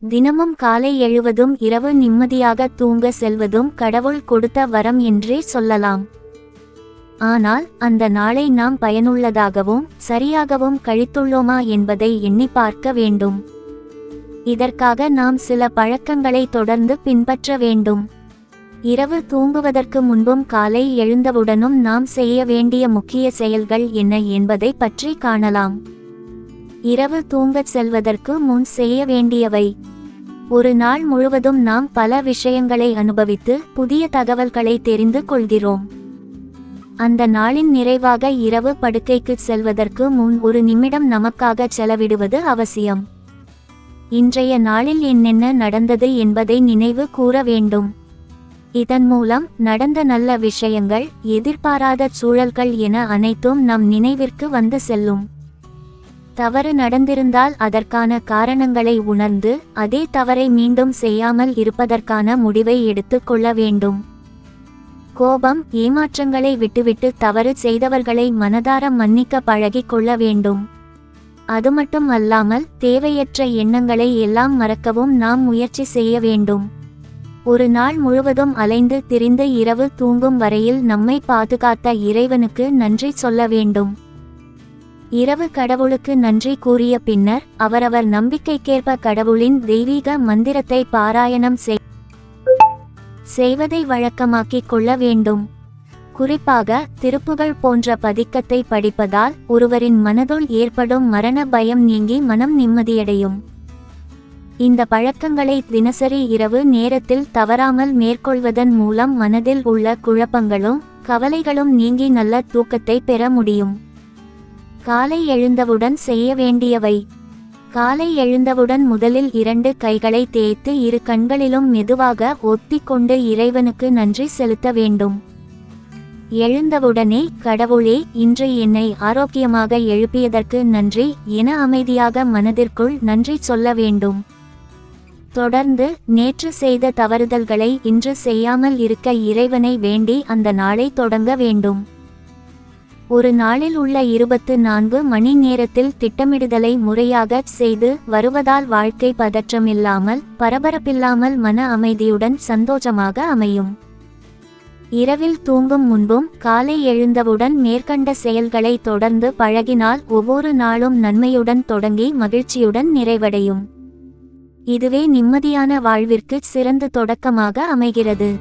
தினமும் காலை எழுவதும் இரவு நிம்மதியாக தூங்க செல்வதும் கடவுள் கொடுத்த வரம் என்றே சொல்லலாம். ஆனால் அந்த நாளை நாம் பயனுள்ளதாகவும் சரியாகவும் கழித்துள்ளோமா என்பதை எண்ணி பார்க்க வேண்டும். இதற்காக நாம் சில பழக்கங்களை தொடர்ந்து பின்பற்ற வேண்டும். இரவு தூங்குவதற்கு முன்பும் காலை எழுந்தவுடனும் நாம் செய்ய வேண்டிய முக்கிய செயல்கள் என்ன என்பதை பற்றி காணலாம். இரவு தூங்கச் செல்வதற்கு முன் செய்ய வேண்டியவை. ஒரு நாள் முழுவதும் நாம் பல விஷயங்களை அனுபவித்து புதிய தகவல்களை தெரிந்து கொள்கிறோம். அந்த நாளின் நிறைவாக இரவு படுக்கைக்கு செல்வதற்கு முன் ஒரு நிமிடம் நமக்காக செலவிடுவது அவசியம். இன்றைய நாளில் என்னென்ன நடந்தது என்பதை நினைவு கூற வேண்டும். இதன் மூலம் நடந்த நல்ல விஷயங்கள், எதிர்பாராத சூழல்கள் என அனைத்தும் நம் நினைவிற்கு வந்து செல்லும். தவறு நடந்திருந்தால் அதற்கான காரணங்களை உணர்ந்து அதே தவறை மீண்டும் செய்யாமல் இருப்பதற்கான முடிவை எடுத்து கொள்ள வேண்டும். கோபம், ஏமாற்றங்களை விட்டுவிட்டு தவறு செய்தவர்களை மனதார மன்னிக்க பழகிக் கொள்ள வேண்டும். அது மட்டும் அல்லாமல் தேவையற்ற எண்ணங்களை எல்லாம் மறக்கவும் நாம் முயற்சி செய்ய வேண்டும். ஒரு நாள் முழுவதும் அலைந்து திரிந்து இரவு தூங்கும் வரையில் நம்மை பாதுகாத்த இறைவனுக்கு நன்றி சொல்ல வேண்டும். இரவு கடவுளுக்கு நன்றி கூறிய பின்னர் அவரவர் நம்பிக்கைக்கேற்ப கடவுளின் தெய்வீக மந்திரத்தை பாராயணம் செய்வதை வழக்கமாக்கிக் கொள்ள வேண்டும். குறிப்பாக திருப்புகழ் போன்ற பதிக்கத்தை படிப்பதால் ஒருவரின் மனதுள் ஏற்படும் மரண பயம் நீங்கி மனம் நிம்மதியடையும். இந்த பழக்கங்களை தினசரி இரவு நேரத்தில் தவறாமல் மேற்கொள்வதன் மூலம் மனதில் உள்ள குழப்பங்களும் கவலைகளும் நீங்கி நல்ல தூக்கத்தை பெற முடியும். காலை எழுந்தவுடன் செய்ய வேண்டியவை. காலை எழுந்தவுடன் முதலில் 2 கைகளை தேய்த்து 2 கண்களிலும் மெதுவாக ஒத்திக்கொண்டு இறைவனுக்கு நன்றி செலுத்த வேண்டும். எழுந்தவுடனே கடவுளே, இன்று என்னை ஆரோக்கியமாக எழுப்பியதற்கு நன்றி என அமைதியாக மனதிற்குள் நன்றி சொல்ல வேண்டும். தொடர்ந்து நேற்று செய்த தவறுதல்களை இன்று செய்யாமல் இருக்க இறைவனை வேண்டி அந்த நாளை தொடங்க வேண்டும். ஒரு நாளில் உள்ள 24 மணி நேரத்தில் திட்டமிடுதலை முறையாக செய்து வருவதால் வாழ்க்கை பதற்றமில்லாமல் பரபரப்பில்லாமல் மன அமைதியுடன் சந்தோஷமாக அமையும். இரவில் தூங்கும் முன்பும் காலை எழுந்தவுடன் மேற்கண்ட செயல்களை தொடர்ந்து பழகினால் ஒவ்வொரு நாளும் நன்மையுடன் தொடங்கி மகிழ்ச்சியுடன் நிறைவடையும். இதுவே நிம்மதியான வாழ்விற்கு சிறந்த தொடக்கமாக அமைகிறது.